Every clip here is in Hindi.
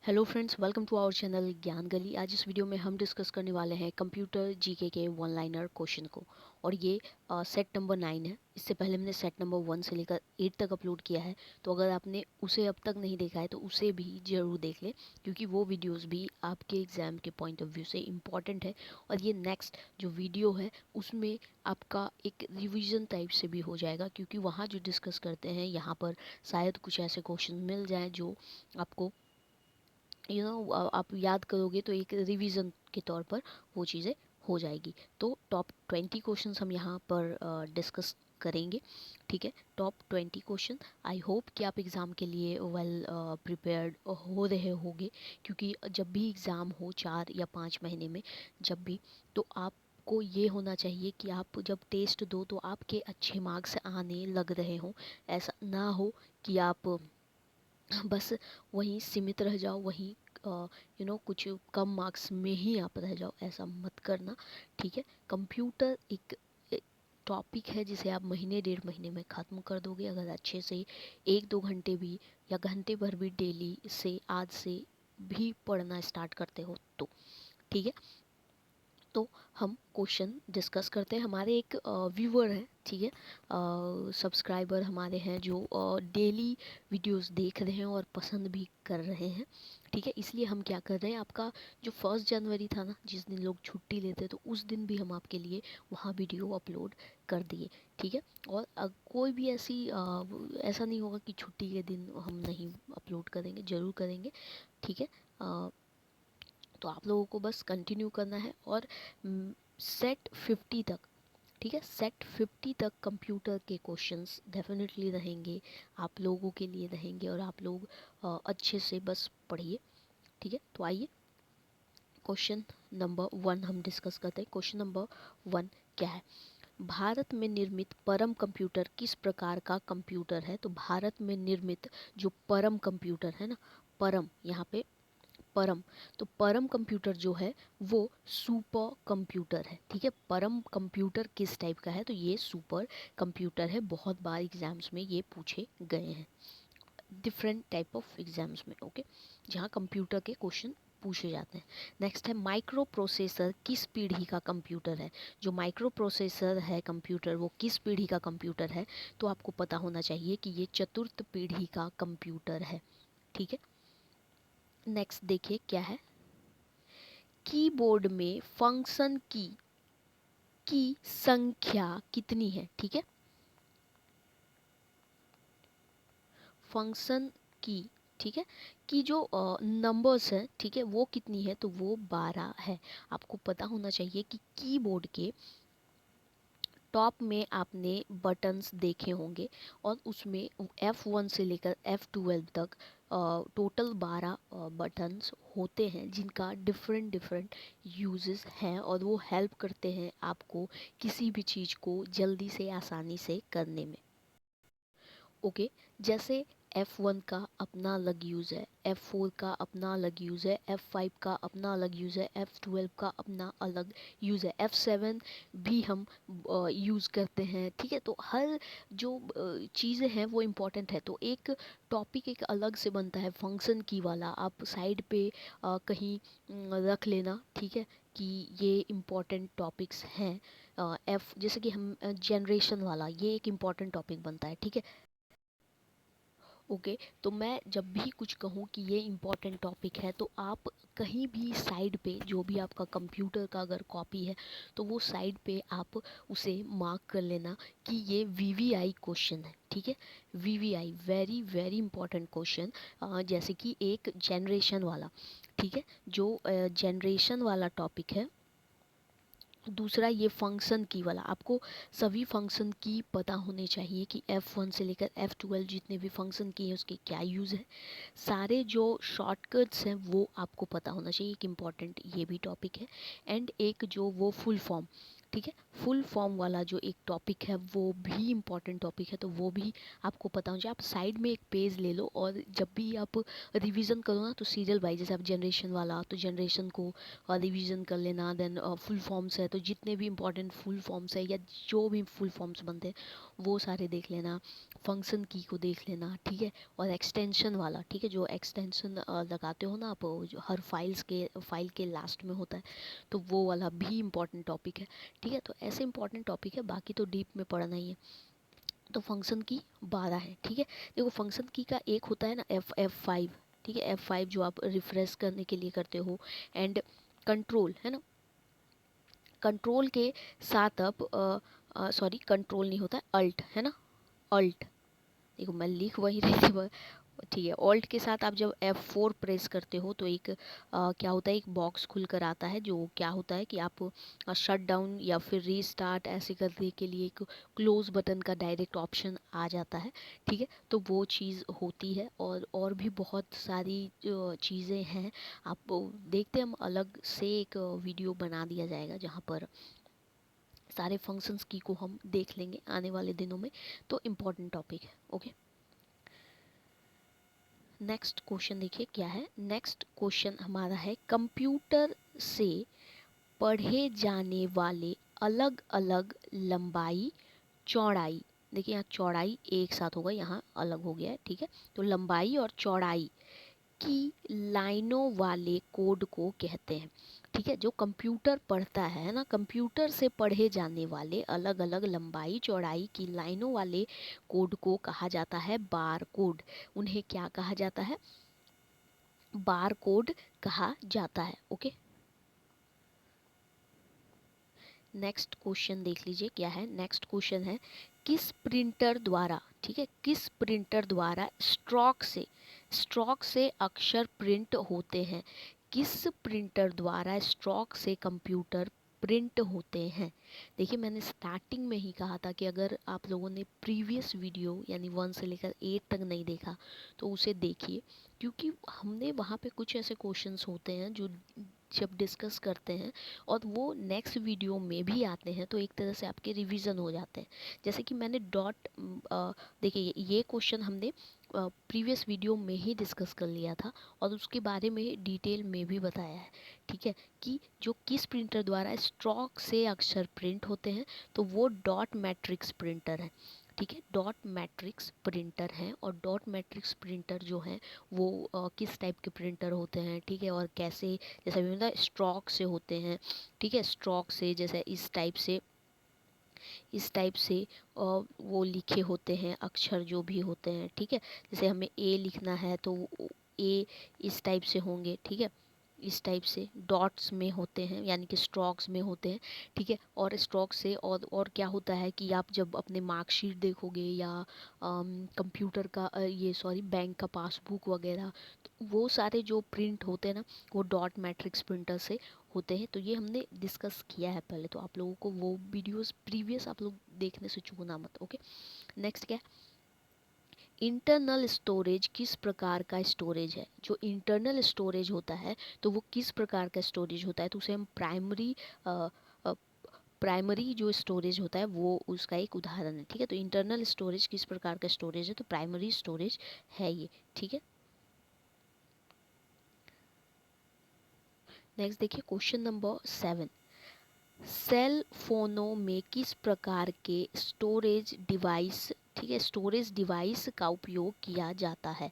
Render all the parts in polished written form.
Hello friends, welcome to our channel Gyan Gali. आज इस वीडियो में हम डिस्कस करने वाले हैं कंप्यूटर जीके के वन लाइनर क्वेश्चन को। और ये सेट नंबर 9 है। इससे पहले हमने सेट नंबर 1 से लेकर 8 तक अपलोड किया है, तो अगर आपने उसे अब तक नहीं देखा है तो उसे भी ज़रूर देख लें, क्योंकि वो वीडियोस भी आपके एग्ज़ाम के पॉइंट ऑफ व्यू से इम्पॉर्टेंट है। और ये नेक्स्ट जो वीडियो है उसमें आपका एक रिवीजन टाइप से भी हो जाएगा, क्योंकि वहाँ जो डिस्कस करते हैं यहाँ पर शायद कुछ ऐसे क्वेश्चन मिल जाएँ जो आपको आप याद करोगे, तो एक रिवीजन के तौर पर वो चीज़ें हो जाएगी। तो टॉप 20 क्वेश्चंस हम यहाँ पर डिस्कस करेंगे। ठीक है, टॉप 20 क्वेश्चन। आई होप कि आप एग्ज़ाम के लिए वेल प्रिपेयर्ड हो रहे होगे, क्योंकि जब भी एग्ज़ाम हो 4 या 5 महीने में जब भी, तो आप को ये होना चाहिए कि आप जब टेस्ट दो तो आपके अच्छे मार्क्स आने लग रहे हों। ऐसा ना हो कि आप बस वहीं सीमित रह जाओ, वहीं कुछ कम मार्क्स में ही आप रह जाओ। ऐसा मत करना। ठीक है, कंप्यूटर एक टॉपिक है जिसे आप महीने 1.5 महीने में ख़त्म कर दोगे, अगर अच्छे से 1-2 घंटे भी या घंटे भर भी डेली से आज से भी पढ़ना स्टार्ट करते हो तो। ठीक है, तो हम क्वेश्चन डिस्कस करते हैं। हमारे एक व्यूअर है, ठीक है, सब्सक्राइबर हमारे हैं जो डेली वीडियोस देख रहे हैं और पसंद भी कर रहे हैं। ठीक है, इसलिए हम क्या कर रहे हैं, आपका जो 1 जनवरी था ना, जिस दिन लोग छुट्टी लेते, तो उस दिन भी हम आपके लिए वहाँ वीडियो अपलोड कर दिए। ठीक है, और कोई भी ऐसा नहीं होगा कि छुट्टी के दिन हम नहीं अपलोड करेंगे, ज़रूर करेंगे। ठीक है, तो आप लोगों को बस कंटिन्यू करना है। और सेट 50 तक, ठीक है, सेट 50 तक कंप्यूटर के क्वेश्चंस डेफिनेटली रहेंगे, आप लोगों के लिए रहेंगे, और आप लोग अच्छे से बस पढ़िए। ठीक है, तो आइए क्वेश्चन नंबर 1 हम डिस्कस करते हैं। क्वेश्चन नंबर 1 क्या है? भारत में निर्मित परम कंप्यूटर किस प्रकार का कंप्यूटर है? तो भारत में निर्मित जो परम कंप्यूटर है ना, परम यहाँ पे परम, तो परम कंप्यूटर जो है वो सुपर कंप्यूटर है। ठीक है, परम कंप्यूटर किस टाइप का है? तो ये सुपर कंप्यूटर है। बहुत बार एग्जाम्स में ये पूछे गए हैं, डिफरेंट टाइप ऑफ एग्जाम्स में। ओके, जहाँ कंप्यूटर के क्वेश्चन पूछे जाते हैं। नेक्स्ट है, माइक्रो प्रोसेसर किस पीढ़ी का कंप्यूटर है? जो माइक्रो प्रोसेसर है कंप्यूटर, वो किस पीढ़ी का कंप्यूटर है? तो आपको पता होना चाहिए कि ये चतुर्थ पीढ़ी का कंप्यूटर है। ठीक है, नेक्स्ट देखिए क्या है। कीबोर्ड में फंक्शन की संख्या कितनी है? ठीक है, फंक्शन की, ठीक है, कि जो नंबर्स है, ठीक है, वो कितनी है? तो वो 12 है। आपको पता होना चाहिए कि कीबोर्ड के टॉप में आपने बटन्स देखे होंगे, और उसमें F1 से लेकर F12 तक टोटल 12 बटन्स होते हैं, जिनका डिफरेंट डिफरेंट यूजेस हैं, और वो हेल्प करते हैं आपको किसी भी चीज़ को जल्दी से आसानी से करने में। ओके, जैसे F1 का अपना अलग यूज़ है, F4 का अपना अलग यूज़ है, F5 का अपना अलग यूज़ है, F12 का अपना अलग यूज़ है, F7 भी हम यूज़ करते हैं। ठीक है, तो हर जो चीज़ें हैं वो इम्पॉर्टेंट है, तो एक टॉपिक एक अलग से बनता है फंक्शन की वाला। आप साइड पे कहीं रख लेना, ठीक है, कि ये इम्पॉर्टेंट टॉपिक्स हैं। एफ जैसे कि हम जनरेशन वाला, ये एक इम्पॉर्टेंट टॉपिक बनता है। ठीक है, ओके, तो मैं जब भी कुछ कहूँ कि ये इम्पोर्टेंट टॉपिक है, तो आप कहीं भी साइड पे, जो भी आपका कंप्यूटर का अगर कॉपी है, तो वो साइड पे आप उसे मार्क कर लेना कि ये वीवीआई क्वेश्चन है। ठीक है, VVI very very important question, जैसे कि एक जनरेशन वाला। ठीक है, जो जनरेशन वाला टॉपिक है। दूसरा ये फंक्शन की वाला, आपको सभी फंक्शन की पता होने चाहिए कि F1 से लेकर F12 जितने भी फंक्शन की है उसके क्या यूज़ है। सारे जो शॉर्टकट्स हैं वो आपको पता होना चाहिए, एक इम्पॉर्टेंट ये भी टॉपिक है। एंड एक जो वो फुल फॉर्म, ठीक है, फुल फॉर्म वाला जो एक टॉपिक है वो भी इम्पॉर्टेंट टॉपिक है, तो वो भी आपको पता होना चाहिए। आप साइड में एक पेज ले लो, और जब भी आप रिवीजन करो ना, तो सीरियल वाइज, जैसे आप जनरेशन वाला, तो जनरेशन को रिवीजन कर लेना। देन फुल फॉर्म्स है, तो जितने भी इंपॉर्टेंट फुल फॉर्म्स है या जो भी फुल फॉर्म्स बनते हैं वो सारे देख लेना, फंक्शन की को देख लेना, ठीक है, और एक्सटेंशन वाला, ठीक है, जो एक्सटेंशन लगाते हो ना आप, जो हर फाइल के लास्ट में होता है, तो वो वाला भी इम्पॉर्टेंट टॉपिक है, ठीक है। तो ऐसे इम्पॉर्टेंट टॉपिक है, बाकी तो डीप में पढ़ना ही है। तो फंक्शन की 12 है, ठीक है। देखो फंक्शन की का एक होता है ना F5, ठीक है, F5 जो आप रिफ्रेश करने के लिए करते हो, एंड कंट्रोल है ना, कंट्रोल के साथ आप सॉरी कंट्रोल नहीं होता है, अल्ट है ना, अल्ट, देखो मैं लिख वही रही थी, ठीक है। ऑल्ट के साथ आप जब F4 प्रेस करते हो तो एक क्या होता है, एक बॉक्स खुल कर आता है, जो क्या होता है कि आप शट डाउन या फिर रीस्टार्ट ऐसे करने के लिए एक क्लोज बटन का डायरेक्ट ऑप्शन आ जाता है, ठीक है। तो वो चीज़ होती है, और भी बहुत सारी चीज़ें हैं, आप देखते हैं, हम अलग से एक वीडियो बना दिया जाएगा जहाँ पर सारे फंक्शंस की को हम देख लेंगे आने वाले दिनों में। तो इम्पॉर्टेंट टॉपिक है, ओके। नेक्स्ट क्वेश्चन देखिए क्या है। नेक्स्ट क्वेश्चन हमारा है, कंप्यूटर से पढ़े जाने वाले अलग अलग लंबाई चौड़ाई, देखिए यहाँ चौड़ाई एक साथ होगा, यहाँ अलग हो गया है, ठीक है। तो लंबाई और चौड़ाई की लाइनों वाले कोड को कहते हैं, ठीक है। जो कंप्यूटर पढ़ता है ना, कंप्यूटर से पढ़े जाने वाले अलग अलग लंबाई चौड़ाई की लाइनों वाले कोड को कहा जाता है बार कोड। उन्हें क्या कहा जाता है, बार कोड कहा जाता है, ओके। नेक्स्ट क्वेश्चन देख लीजिए क्या है। नेक्स्ट क्वेश्चन है, किस प्रिंटर द्वारा, ठीक है, किस प्रिंटर द्वारा स्ट्रोक से अक्षर प्रिंट होते हैं, किस प्रिंटर द्वारा स्ट्रोक से कंप्यूटर प्रिंट होते हैं। देखिए मैंने स्टार्टिंग में ही कहा था कि अगर आप लोगों ने प्रीवियस वीडियो यानी 1 से लेकर 8 तक नहीं देखा तो उसे देखिए, क्योंकि हमने वहाँ पे कुछ ऐसे क्वेश्चंस होते हैं जो जब डिस्कस करते हैं और वो नेक्स्ट वीडियो में भी आते हैं तो एक तरह से आपके रिवीजन हो जाते हैं। जैसे कि मैंने देखिए ये क्वेश्चन हमने प्रीवियस वीडियो में ही डिस्कस कर लिया था और उसके बारे में डिटेल में भी बताया है, ठीक है, कि जो किस प्रिंटर द्वारा स्ट्रोक से अक्षर प्रिंट होते हैं, तो वो डॉट मैट्रिक्स प्रिंटर है, ठीक है। डॉट मैट्रिक्स प्रिंटर हैं, और डॉट मैट्रिक्स प्रिंटर जो हैं वो किस टाइप के प्रिंटर होते हैं, ठीक है, और कैसे, जैसे अभी मतलब स्ट्रोक से होते हैं, ठीक है, स्ट्रोक से जैसे इस टाइप से वो लिखे होते हैं अक्षर जो भी होते हैं, ठीक है। जैसे हमें ए लिखना है तो ए इस टाइप से होंगे, ठीक है, इस टाइप से डॉट्स में होते हैं यानी कि स्ट्रोक्स में होते हैं, ठीक है। और स्ट्रोक से और क्या होता है कि आप जब अपने मार्कशीट देखोगे या कंप्यूटर का ये सॉरी बैंक का पासबुक वगैरह, तो वो सारे जो प्रिंट होते हैं ना वो डॉट मैट्रिक्स प्रिंटर से होते हैं। तो ये हमने डिस्कस किया है पहले, तो आप लोगों को वो वीडियोस प्रीवियस आप लोग देखने से चूकना मत, ओके। नेक्स्ट क्या है, इंटरनल स्टोरेज किस प्रकार का स्टोरेज है। जो इंटरनल स्टोरेज होता है तो वो किस प्रकार का स्टोरेज होता है, तो उसे हम प्राइमरी जो स्टोरेज होता है वो उसका एक उदाहरण है, ठीक है। तो इंटरनल स्टोरेज किस प्रकार का स्टोरेज है, तो प्राइमरी स्टोरेज है ये, ठीक है। नेक्स्ट देखिए क्वेश्चन नंबर 7, सेल फोनों में किस प्रकार के स्टोरेज डिवाइस, ठीक है, स्टोरेज डिवाइस का उपयोग किया जाता है,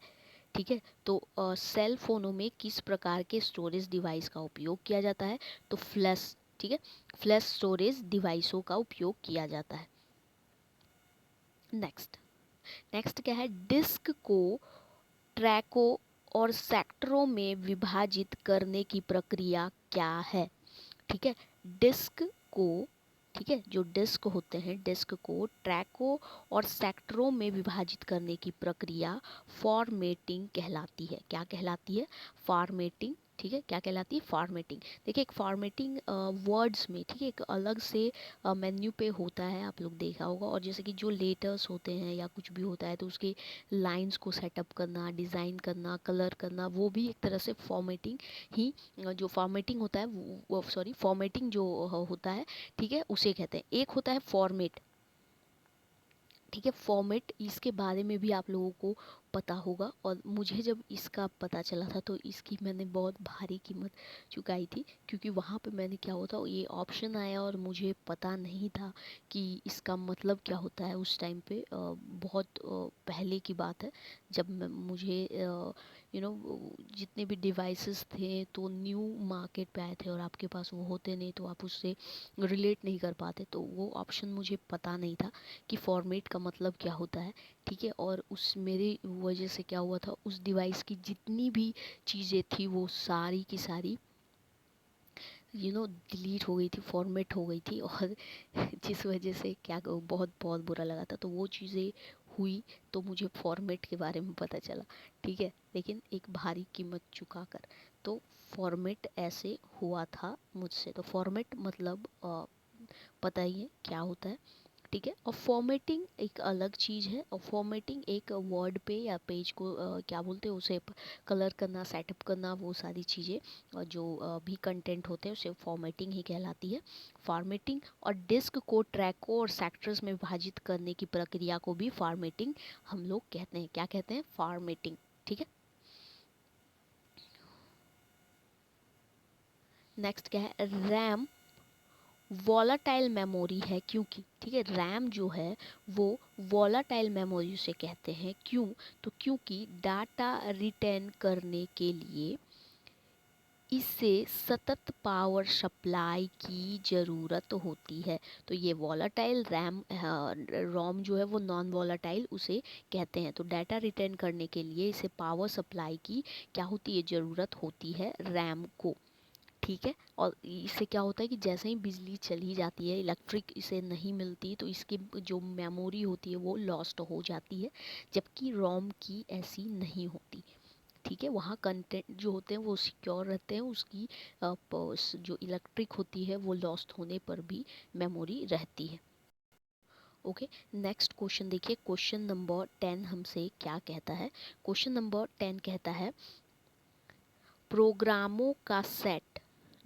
ठीक है। तो सेल फोनों में किस प्रकार के स्टोरेज डिवाइस का उपयोग किया जाता है, तो फ्लैश, ठीक है, फ्लैश स्टोरेज डिवाइसों का उपयोग किया जाता है। नेक्स्ट नेक्स्ट क्या है, डिस्क को ट्रैकों और सेक्टरों में विभाजित करने की प्रक्रिया क्या है, ठीक है। डिस्क को, ठीक है, जो डिस्क होते हैं डिस्क को ट्रैकों और सेक्टरों में विभाजित करने की प्रक्रिया फॉर्मेटिंग कहलाती है। क्या कहलाती है, फॉर्मेटिंग, ठीक है। क्या कहलाती है, फॉर्मेटिंग। देखिए एक फॉर्मेटिंग वर्ड्स में, ठीक है, एक अलग से मेन्यू पे होता है, आप लोग देखा होगा। और जैसे कि जो लेटर्स होते हैं या कुछ भी होता है तो उसके लाइंस को सेटअप करना, डिज़ाइन करना, कलर करना, वो भी एक तरह से फॉर्मेटिंग ही, जो फॉर्मेटिंग होता है वो सॉरी फॉर्मेटिंग जो होता है, ठीक है, उसे कहते हैं। एक होता है फॉर्मेट, ठीक है, फॉर्मेट, इसके बारे में भी आप लोगों को पता होगा। और मुझे जब इसका पता चला था तो इसकी मैंने बहुत भारी कीमत चुकाई थी, क्योंकि वहाँ पे मैंने क्या होता ये ऑप्शन आया और मुझे पता नहीं था कि इसका मतलब क्या होता है। उस टाइम पे बहुत पहले की बात है, जब मुझे जितने भी डिवाइसेस थे तो न्यू मार्केट पे आए थे और आपके पास वो होते नहीं तो आप उससे रिलेट नहीं कर पाते, तो वो ऑप्शन मुझे पता नहीं था कि फॉर्मेट का मतलब क्या होता है। ठीक है, और उस मेरी वजह से क्या हुआ था, उस डिवाइस की जितनी भी चीज़ें थी वो सारी की सारी डिलीट हो गई थी, फॉर्मेट हो गई थी। और जिस वजह से क्या बहुत बहुत बुरा लगा था। तो वो चीज़ें हुई तो मुझे फॉर्मेट के बारे में पता चला। ठीक है, लेकिन एक भारी कीमत चुका कर। तो फॉर्मेट ऐसे हुआ था मुझसे। तो फॉर्मेट मतलब पता ही है क्या होता है। ठीक है, और फॉर्मेटिंग एक अलग चीज़ है। और फॉर्मेटिंग एक वर्ड पे या पेज को क्या बोलते हैं उसे कलर करना, सेटअप करना, वो सारी चीज़ें जो भी कंटेंट होते हैं उसे फॉर्मेटिंग ही कहलाती है। फॉर्मेटिंग और डिस्क को ट्रैकों और सेक्टर्स में विभाजित करने की प्रक्रिया को भी फॉर्मेटिंग हम लोग कहते हैं। क्या कहते हैं? फॉर्मेटिंग। ठीक है, नेक्स्ट क्या है? रैम वॉलाटाइल मेमोरी है क्योंकि, ठीक है, रैम जो है वो वॉलाटाइल मेमोरी उसे कहते हैं। क्यों? तो क्योंकि डाटा रिटेन करने के लिए इसे सतत पावर सप्लाई की ज़रूरत होती है। तो ये वॉलाटाइल रैम रोम जो है वो नॉन वॉलाटाइल उसे कहते हैं। तो डाटा रिटेन करने के लिए इसे पावर सप्लाई की क्या होती है? ज़रूरत होती है रैम को। ठीक है, और इससे क्या होता है कि जैसे ही बिजली चली जाती है, इलेक्ट्रिक इसे नहीं मिलती, तो इसकी जो मेमोरी होती है वो लॉस्ट हो जाती है, जबकि रोम की ऐसी नहीं होती। ठीक है, वहाँ कंटेंट जो होते हैं वो सिक्योर रहते हैं, उसकी जो इलेक्ट्रिक होती है वो लॉस्ट होने पर भी मेमोरी रहती है। ओके, नेक्स्ट क्वेश्चन देखिए, क्वेश्चन नंबर 10 हमसे क्या कहता है। क्वेश्चन नंबर 10 कहता है प्रोग्रामों का सेट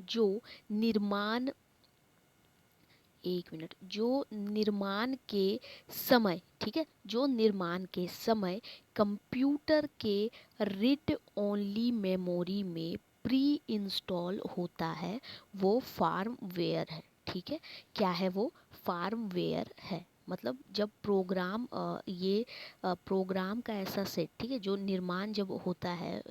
जो निर्माण एक मिनट जो निर्माण के समय, ठीक है, जो निर्माण के समय कंप्यूटर के रीड ओनली मेमोरी में प्री इंस्टॉल होता है वो फार्मवेयर है। ठीक है, क्या है वो? फार्मवेयर है। मतलब जब प्रोग्राम ये प्रोग्राम का ऐसा सेट, ठीक है, जो निर्माण जब होता है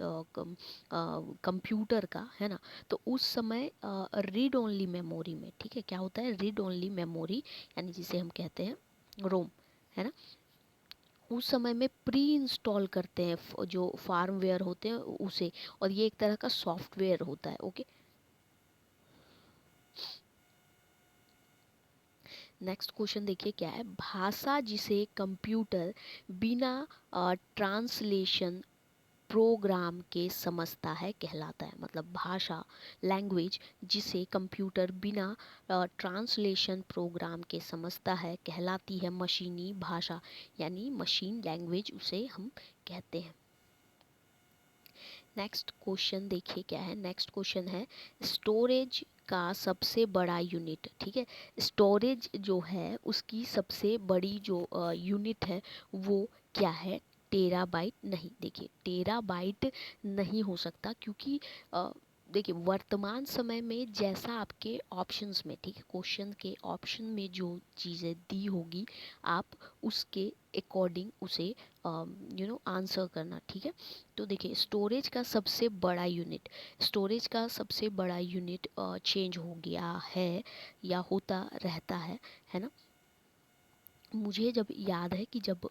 कंप्यूटर का, है ना, तो उस समय रीड ओनली मेमोरी में, ठीक है, क्या होता है? रीड ओनली मेमोरी, यानी जिसे हम कहते हैं रोम, है ना, उस समय में प्री इंस्टॉल करते हैं जो फार्मवेयर होते हैं उसे। और ये एक तरह का सॉफ्टवेयर होता है। ओके, नेक्स्ट क्वेश्चन देखिए क्या है। भाषा जिसे कंप्यूटर बिना ट्रांसलेशन प्रोग्राम के समझता है कहलाता है। मतलब भाषा, लैंग्वेज जिसे कंप्यूटर बिना ट्रांसलेशन प्रोग्राम के समझता है कहलाती है मशीनी भाषा, यानी मशीन लैंग्वेज उसे हम कहते हैं। नेक्स्ट क्वेश्चन देखिए क्या है। नेक्स्ट क्वेश्चन है स्टोरेज का सबसे बड़ा यूनिट। ठीक है, स्टोरेज जो है उसकी सबसे बड़ी जो यूनिट है वो क्या है? टेराबाइट नहीं। देखिए, टेराबाइट नहीं हो सकता, क्योंकि देखिए वर्तमान समय में जैसा आपके ऑप्शंस में, ठीक है, क्वेश्चन के ऑप्शन में जो चीज़ें दी होगी आप उसके अकॉर्डिंग उसे आंसर करना। ठीक है, तो देखिए स्टोरेज का सबसे बड़ा यूनिट, स्टोरेज का सबसे बड़ा यूनिट चेंज हो गया है या होता रहता है ना। मुझे जब याद है कि जब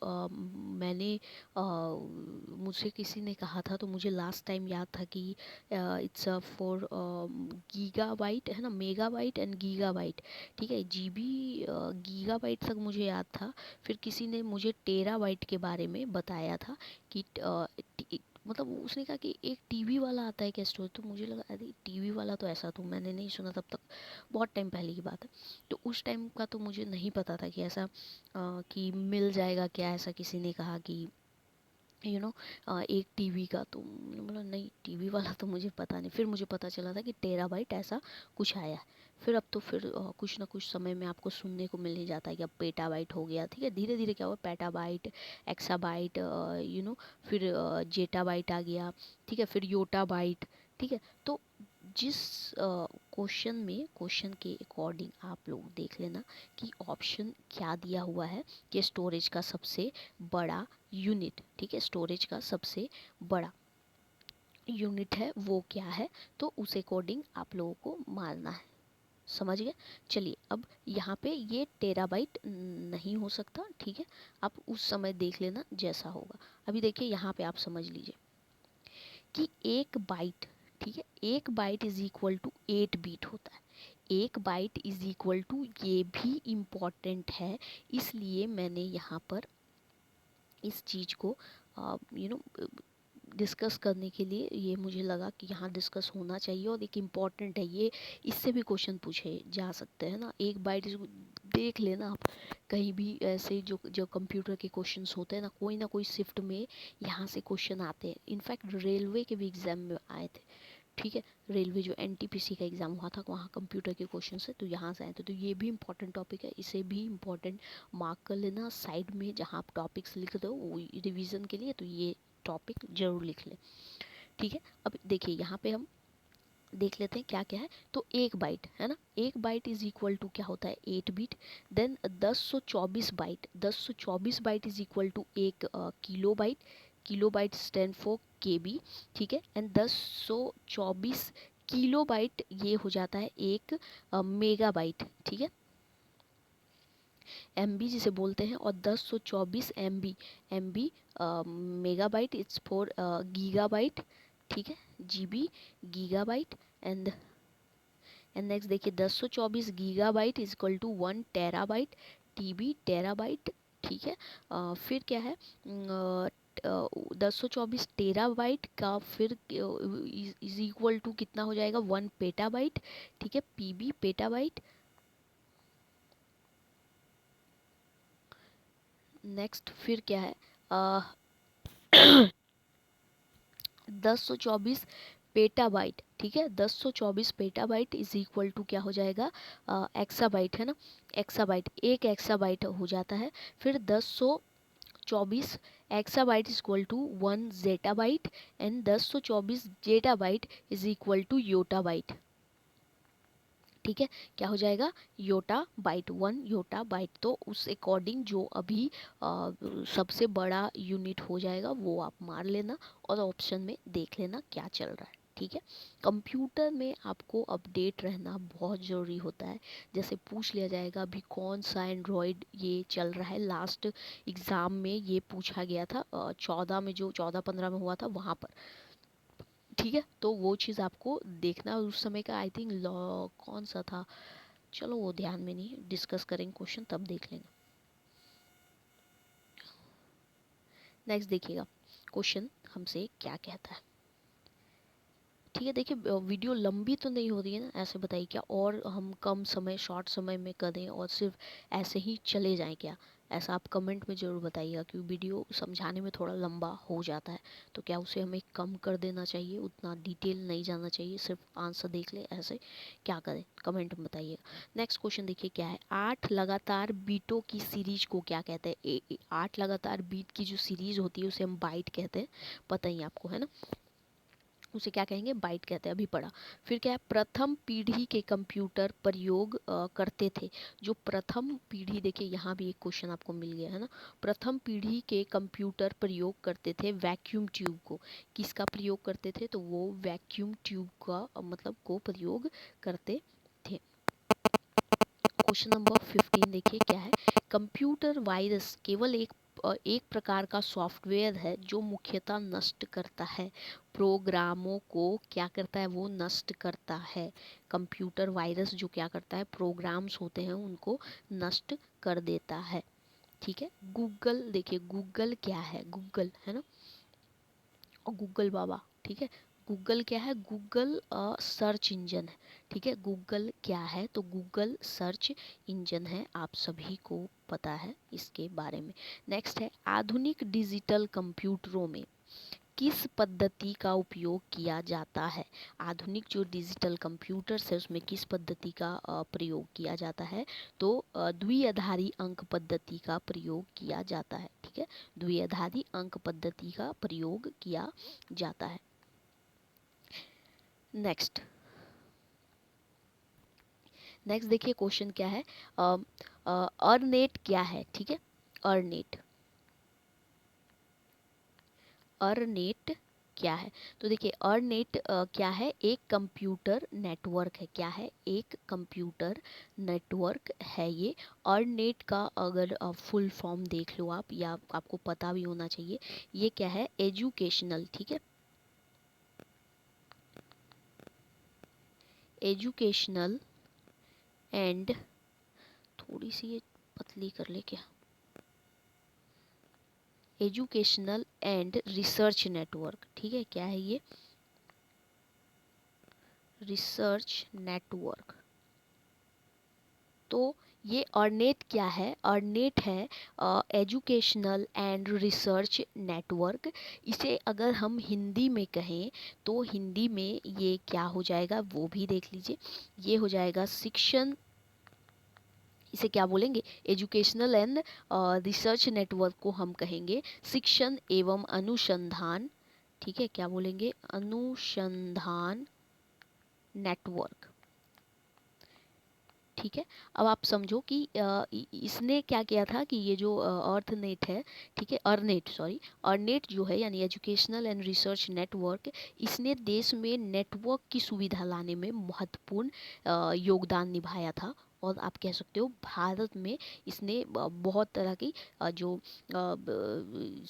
मैंने मुझसे किसी ने कहा था, तो मुझे लास्ट टाइम याद था कि इट्स फॉर गीगाबाइट, है ना, मेगाबाइट एंड गीगाबाइट। ठीक है, जीबी गीगाबाइट तक मुझे याद था। फिर किसी ने मुझे टेराबाइट के बारे में बताया था कि मतलब उसने कहा कि एक टीवी वाला आता है क्या स्टोरेज। तो मुझे लगा अरे टीवी वाला तो ऐसा तो मैंने नहीं सुना तब तक, बहुत टाइम पहले की बात है। तो उस टाइम का तो मुझे नहीं पता था कि ऐसा कि मिल जाएगा क्या। ऐसा किसी ने कहा कि एक टीवी का, तो मैंने बोला नहीं, टीवी केबी वाला तो मुझे पता नहीं, फिर मुझे पता चला था कि टेराबाइट ऐसा कुछ आया है। फिर अब तो फिर कुछ ना कुछ समय में आपको सुनने को मिल ही जाता है कि अब पेटाबाइट हो गया, ठीक है। धीरे धीरे क्या हुआ, पेटाबाइट, एक्साबाइट, फिर जेटाबाइट आ गया, ठीक है, फिर योटाबाइट, ठीक है। तो जिस क्वेश्चन के अकॉर्डिंग आप लोग देख लेना कि ऑप्शन क्या दिया हुआ है कि स्टोरेज का सबसे बड़ा यूनिट, ठीक है, स्टोरेज का सबसे बड़ा यूनिट है वो क्या है, तो उस अकॉर्डिंग आप लोगों को मारना है। समझ गए। चलिए अब यहाँ पे ये टेराबाइट नहीं हो सकता, ठीक है, आप उस समय देख लेना जैसा होगा। अभी देखिए यहाँ पे आप समझ लीजिए कि एक बाइट, ठीक है, एक byte is equal to 8 bit होता है। एक बाइट इज इक्वल टू, ये भी इम्पॉर्टेंट है, इसलिए मैंने यहाँ पर इस चीज़ को डिस्कस करने के लिए ये मुझे लगा कि यहाँ डिस्कस होना चाहिए और एक इम्पॉर्टेंट है ये, इससे भी क्वेश्चन पूछे जा सकते हैं ना। एक बाइट देख लेना आप, कहीं भी ऐसे जो जो कंप्यूटर के क्वेश्चंस होते हैं ना कोई शिफ्ट में यहाँ से क्वेश्चन आते हैं। इनफैक्ट रेलवे के भी एग्जाम में आए थे, ठीक है, रेलवे जो एनटीपीसी का एग्ज़ाम हुआ था वहाँ कंप्यूटर के क्वेश्चन है, तो यहाँ से आए थे। तो ये भी इंपॉर्टेंट टॉपिक है, इसे भी इम्पॉर्टेंट मार्क कर लेना साइड में, जहाँ आप टॉपिक्स लिख दो वो रिवीजन के लिए, तो ये टॉपिक जरूर लिख लें, ठीक है। अब देखिए यहाँ पे हम देख लेते हैं क्या क्या है। तो एक बाइट है ना, एक बाइट इज इक्वल टू क्या होता है, 8 bit. Then 1024 byte, 1024 byte is equal to एक kilo byte, kilo byte stand for KB, ठीक है। एंड 1024 किलो बाइट ये हो जाता है एक मेगा बाइट, ठीक है, MB जिसे बोलते हैं। और 1024 MB, MB megabyte it's for gigabyte, ठीक है, GB गीगाबाइट। एंड नेक्स्ट देखिए 1024 gigabyte is equal to 1 terabyte, TB terabyte, ठीक है। फिर क्या है, 1024 टेराबाइट का फिर इज इक्वल टू कितना हो जाएगा, 1 पेटाबाइट, ठीक है, PB पेटाबाइट। नेक्स्ट फिर क्या है, 1024 पेटाबाइट, ठीक है, 1024 पेटाबाइट इज इक्वल टू क्या हो जाएगा, एक्साबाइट, है ना, एक्साबाइट, एक एक्साबाइट हो जाता है। फिर 1024 exabyte is equal to 1 zettabyte. And 1024 zettabyte is equal to yottabyte, ठीक है, क्या हो जाएगा, योटा बाइट, 1 योटा बाइट। तो उस अकॉर्डिंग जो अभी सबसे बड़ा यूनिट हो जाएगा वो आप मार लेना और ऑप्शन में देख लेना क्या चल रहा है, ठीक है। कंप्यूटर में आपको अपडेट रहना बहुत ज़रूरी होता है। जैसे पूछ लिया जाएगा अभी कौन सा एंड्रॉयड ये चल रहा है, लास्ट एग्ज़ाम में ये पूछा गया था, 14 में, जो 14-15 में हुआ था वहाँ पर, ठीक है। तो वो चीज़ आपको देखना, उस समय का आई थिंक लॉ कौन सा था, चलो वो ध्यान में नहीं, डिस्कस करेंगे क्वेश्चन तब देख लेंगे। नेक्स्ट देखिएगा क्वेश्चन हमसे क्या कहता है, ठीक है। देखिए वीडियो लंबी तो नहीं हो रही है ना, ऐसे बताइए क्या और हम कम समय शॉर्ट समय में करें और सिर्फ ऐसे ही चले जाएं क्या, ऐसा आप कमेंट में ज़रूर बताइएगा। क्योंकि वीडियो समझाने में थोड़ा लंबा हो जाता है, तो क्या उसे हमें कम कर देना चाहिए, उतना डिटेल नहीं जाना चाहिए, सिर्फ आंसर देख ले, ऐसे क्या करें, कमेंट में बताइएगा। नेक्स्ट क्वेश्चन देखिए क्या है, 8 लगातार बीटों की सीरीज को क्या कहते हैं, 8 लगातार बीट की जो सीरीज होती है उसे हम बाइट कहते हैं, पता ही आपको है ना, उसे क्या कहेंगे, बाइट कहते हैं, अभी पढ़ा। फिर क्या है, प्रथम पीढ़ी के कंप्यूटर प्रयोग करते थे, जो प्रथम पीढ़ी, देखिए यहाँ भी एक क्वेश्चन आपको मिल गया है ना, प्रथम पीढ़ी के कंप्यूटर प्रयोग करते थे वैक्यूम ट्यूब को, किसका प्रयोग करते थे, तो वो वैक्यूम ट्यूब का मतलब को प्रयोग करते थे। क्वेश्चन नंबर 15 देखिए क्या है, कंप्यूटर वायरस केवल एक प्रकार का सॉफ्टवेयर है जो मुख्यतः नष्ट करता है प्रोग्रामों को, क्या करता है, वो नष्ट करता है। कंप्यूटर वायरस जो क्या करता है, प्रोग्राम्स होते हैं उनको नष्ट कर देता है, ठीक है। गूगल देखिए, गूगल क्या है, गूगल है ना, और गूगल बाबा, ठीक है। गूगल क्या है, गूगल सर्च इंजन है, ठीक है। गूगल क्या है, तो गूगल सर्च इंजन है, आप सभी को पता है इसके बारे में। नेक्स्ट है, आधुनिक डिजिटल कंप्यूटरों में किस पद्धति का उपयोग किया जाता है। आधुनिक जो डिजिटल कंप्यूटर्स है उसमें किस पद्धति का प्रयोग किया जाता है, तो द्विआधारी अंक पद्धति का प्रयोग किया जाता है। ठीक है, द्विआधारी अंक पद्धति का प्रयोग किया जाता है। नेक्स्ट देखिए क्वेश्चन क्या है, अर्नेट क्या है। ठीक है, अर्नेट क्या है, तो देखिए अर्नेट क्या है, एक कंप्यूटर नेटवर्क है। क्या है, एक कंप्यूटर नेटवर्क है ये। अर्नेट का अगर फुल फॉर्म देख लो आप, या आपको पता भी होना चाहिए, ये क्या है, एजुकेशनल, ठीक है, एजुकेशनल एंड, थोड़ी सी ये पतली कर ले क्या, एजुकेशनल एंड रिसर्च नेटवर्क। ठीक है, क्या है ये, रिसर्च नेटवर्क। तो ये अर्नेट क्या है, अर्नेट है एजुकेशनल एंड रिसर्च नेटवर्क। इसे अगर हम हिंदी में कहें तो हिंदी में ये क्या हो जाएगा वो भी देख लीजिए, ये हो जाएगा शिक्षण, इसे क्या बोलेंगे, एजुकेशनल एंड रिसर्च नेटवर्क को हम कहेंगे शिक्षण एवं अनुसंधान। ठीक है, क्या बोलेंगे, अनुसंधान नेटवर्क। ठीक है, अब आप समझो कि इसने क्या किया था कि ये जो अर्थनेट है, ठीक है, अर्नेट सॉरी, अर्नेट जो है यानी एजुकेशनल एंड रिसर्च नेटवर्क, इसने देश में नेटवर्क की सुविधा लाने में महत्वपूर्ण योगदान निभाया था। और आप कह सकते हो भारत में इसने बहुत तरह की जो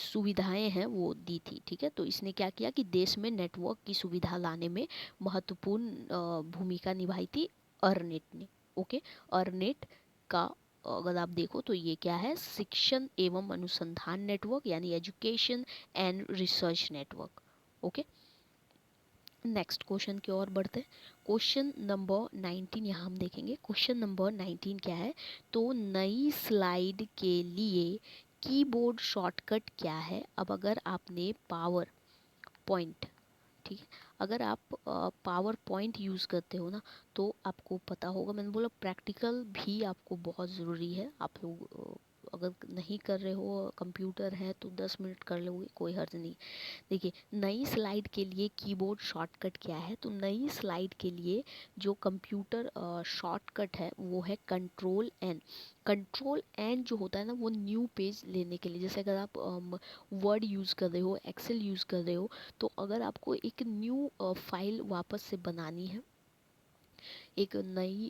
सुविधाएं हैं वो दी थी। ठीक है, तो इसने क्या किया कि देश में नेटवर्क की सुविधा लाने में महत्वपूर्ण भूमिका निभाई थी अर्नेट ने। ओके, अर्नेट का अगर आप देखो तो ये क्या है, शिक्षण एवं अनुसंधान नेटवर्क यानी education and research network. Okay, next question की ओर बढ़ते हैं। क्वेश्चन नंबर 19 यहाँ हम देखेंगे। क्वेश्चन नंबर 19 क्या है, तो नई स्लाइड के लिए कीबोर्ड शॉर्टकट क्या है। अब अगर आपने पावर पॉइंट, ठीक है, अगर आप पावर पॉइंट यूज़ करते हो ना तो आपको पता होगा, मैंने बोला प्रैक्टिकल भी आपको बहुत ज़रूरी है। आप लोग अगर नहीं कर रहे हो, कंप्यूटर है तो 10 मिनट कर लोगे, कोई हर्ज नहीं। देखिए नई स्लाइड के लिए कीबोर्ड शॉर्टकट क्या है, तो नई स्लाइड के लिए जो कंप्यूटर शॉर्टकट है वो है कंट्रोल एन। कंट्रोल एन जो होता है ना वो न्यू पेज लेने के लिए, जैसे अगर आप वर्ड यूज़ कर रहे हो, एक्सेल यूज़ कर रहे हो, तो अगर आपको एक न्यू फाइल वापस से बनानी है, एक नई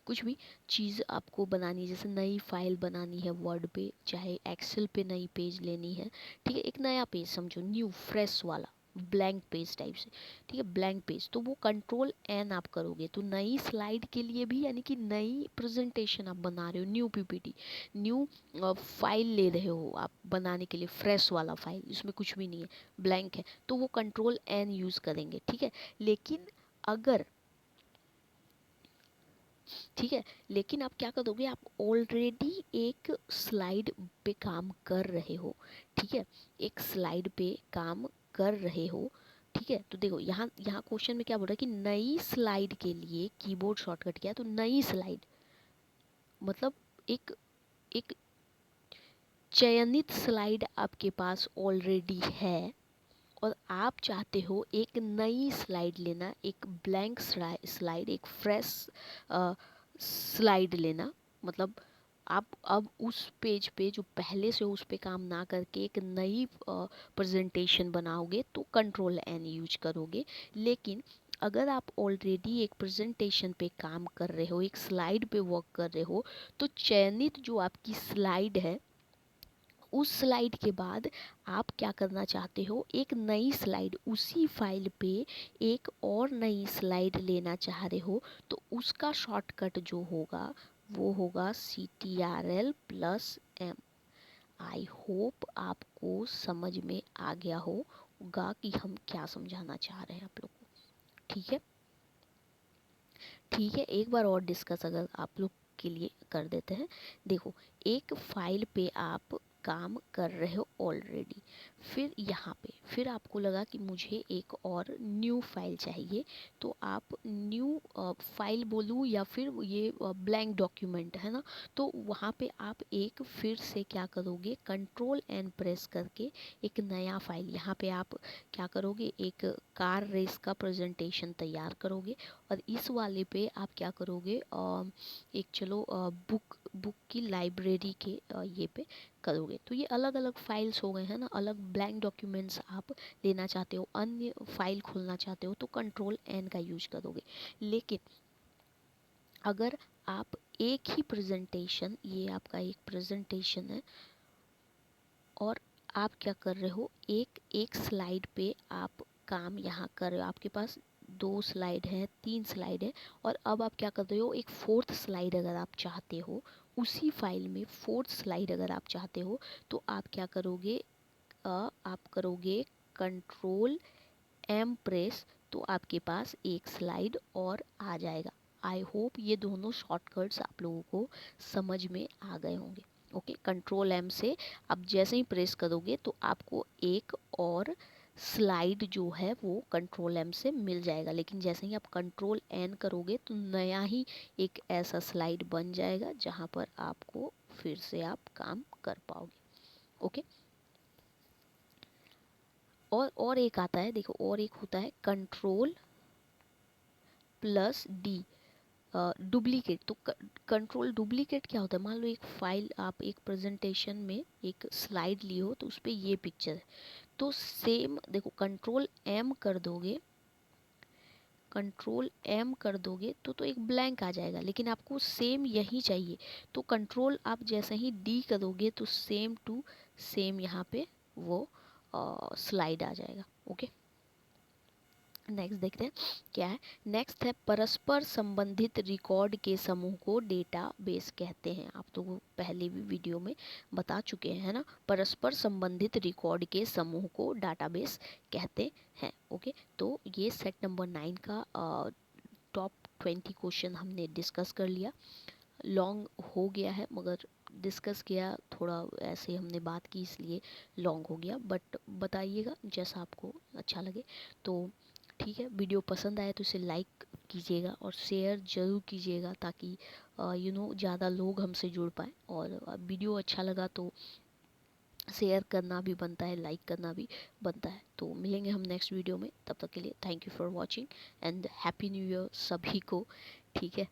कुछ भी चीज़ आपको बनानी है, जैसे नई फाइल बनानी है वर्ड पे, चाहे एक्सेल पे नई पेज लेनी है, ठीक है, एक नया पेज समझो, न्यू फ्रेश वाला ब्लैंक पेज टाइप से, ठीक है, ब्लैंक पेज, तो वो कंट्रोल एन आप करोगे तो नई स्लाइड के लिए भी, यानी कि नई प्रेजेंटेशन आप बना रहे हो, न्यू पीपीटी, न्यू फाइल ले रहे हो आप बनाने के लिए, फ्रेश वाला फाइल, इसमें कुछ भी नहीं है, ब्लैंक है, तो वो कंट्रोल एन यूज़ करेंगे। ठीक है, लेकिन अगर, ठीक है, लेकिन आप क्या करोगे, आप ऑलरेडी एक स्लाइड पे काम कर रहे हो, ठीक है, एक स्लाइड पे काम कर रहे हो, ठीक है, तो देखो यहाँ यहाँ क्वेश्चन में क्या बोल रहा है कि नई स्लाइड के लिए कीबोर्ड शॉर्टकट क्या है, तो नई स्लाइड मतलब एक एक चयनित स्लाइड आपके पास ऑलरेडी है और आप चाहते हो एक नई स्लाइड लेना, एक ब्लैंक स्लाइड, एक फ्रेश स्लाइड लेना, मतलब आप अब उस पेज पे जो पहले से उस पे काम ना करके एक नई प्रेजेंटेशन बनाओगे तो कंट्रोल एन यूज करोगे। लेकिन अगर आप ऑलरेडी एक प्रेजेंटेशन पे काम कर रहे हो, एक स्लाइड पे वर्क कर रहे हो, तो चयनित जो आपकी स्लाइड है उस स्लाइड के बाद आप क्या करना चाहते हो, एक नई स्लाइड उसी फाइल पे एक और नई स्लाइड लेना चाह रहे हो, तो उसका शॉर्टकट जो होगा वो होगा CTRL+M। आई होप आपको समझ में आ गया होगा कि हम क्या समझाना चाह रहे हैं आप लोग को। ठीक है, ठीक है, एक बार और डिस्कस अगर आप लोग के लिए कर देते हैं। देखो एक फाइल पे आप काम कर रहे हो ऑलरेडी। फिर यहाँ पे फिर आपको लगा कि मुझे एक और न्यू फाइल चाहिए, तो आप न्यू फाइल बोलूँ या फिर ये ब्लैंक डॉक्यूमेंट है ना, तो वहाँ पे आप एक फिर से क्या करोगे, कंट्रोल एन प्रेस करके एक नया फाइल, यहाँ पे आप क्या करोगे, एक कार रेस का प्रेजेंटेशन तैयार करोगे। और इस वाले पे आप क्या करोगे, एक चलो बुक की लाइब्रेरी के ये पे करोगे। तो ये अलग अलग फाइल्स हो गए हैं ना, अलग ब्लैंक डॉक्यूमेंट्स आप लेना चाहते हो, अन्य फाइल खोलना चाहते हो तो कंट्रोल एन का यूज करोगे। लेकिन अगर आप एक ही प्रेजेंटेशन, ये आपका एक प्रेजेंटेशन है और आप क्या कर रहे हो, एक एक स्लाइड पे आप काम यहाँ कर रहे हो, आपके पास 2 स्लाइड है, 3 स्लाइड है, और अब आप क्या कर रहे हो, एक फोर्थ स्लाइड अगर आप चाहते हो, उसी फाइल में फोर्थ स्लाइड अगर आप चाहते हो, तो आप क्या करोगे, आप करोगे कंट्रोल एम प्रेस, तो आपके पास एक स्लाइड और आ जाएगा। आई होप ये दोनों शॉर्टकट्स आप लोगों को समझ में आ गए होंगे। ओके, कंट्रोल एम से आप जैसे ही प्रेस करोगे तो आपको एक और स्लाइड जो है वो कंट्रोल एम से मिल जाएगा, लेकिन जैसे ही आप कंट्रोल एन करोगे तो नया ही एक ऐसा स्लाइड बन जाएगा जहाँ पर आपको फिर से आप काम कर पाओगे। ओके, और एक आता है, देखो और एक होता है कंट्रोल प्लस डी, डुप्लीकेट। तो कंट्रोल डुप्लीकेट क्या होता है, मान लो एक फाइल, आप एक प्रेजेंटेशन में एक स्लाइड लिए हो तो उस पर ये पिक्चर है, तो सेम देखो कंट्रोल एम कर दोगे, कंट्रोल एम कर दोगे तो एक ब्लैंक आ जाएगा, लेकिन आपको सेम यही चाहिए, तो कंट्रोल आप जैसे ही डी करोगे तो सेम टू सेम यहाँ पे वो स्लाइड आ जाएगा। ओके, नेक्स्ट देखते हैं क्या है। नेक्स्ट है परस्पर संबंधित रिकॉर्ड के समूह को डेटाबेस कहते हैं। आप तो वो पहले भी वीडियो में बता चुके हैं ना, परस्पर संबंधित रिकॉर्ड के समूह को डाटाबेस कहते हैं। ओके, तो ये सेट नंबर 9 का टॉप 20 क्वेश्चन हमने डिस्कस कर लिया। लॉन्ग हो गया है मगर डिस्कस किया थोड़ा, ऐसे हमने बात की इसलिए लॉन्ग हो गया, बट बताइएगा जैसा आपको अच्छा लगे। तो ठीक है, वीडियो पसंद आए तो इसे लाइक कीजिएगा और शेयर ज़रूर कीजिएगा ताकि ज़्यादा लोग हमसे जुड़ पाएँ। और वीडियो अच्छा लगा तो शेयर करना भी बनता है, लाइक करना भी बनता है। तो मिलेंगे हम नेक्स्ट वीडियो में, तब तक के लिए thank you for watching and happy new year सभी को। ठीक है,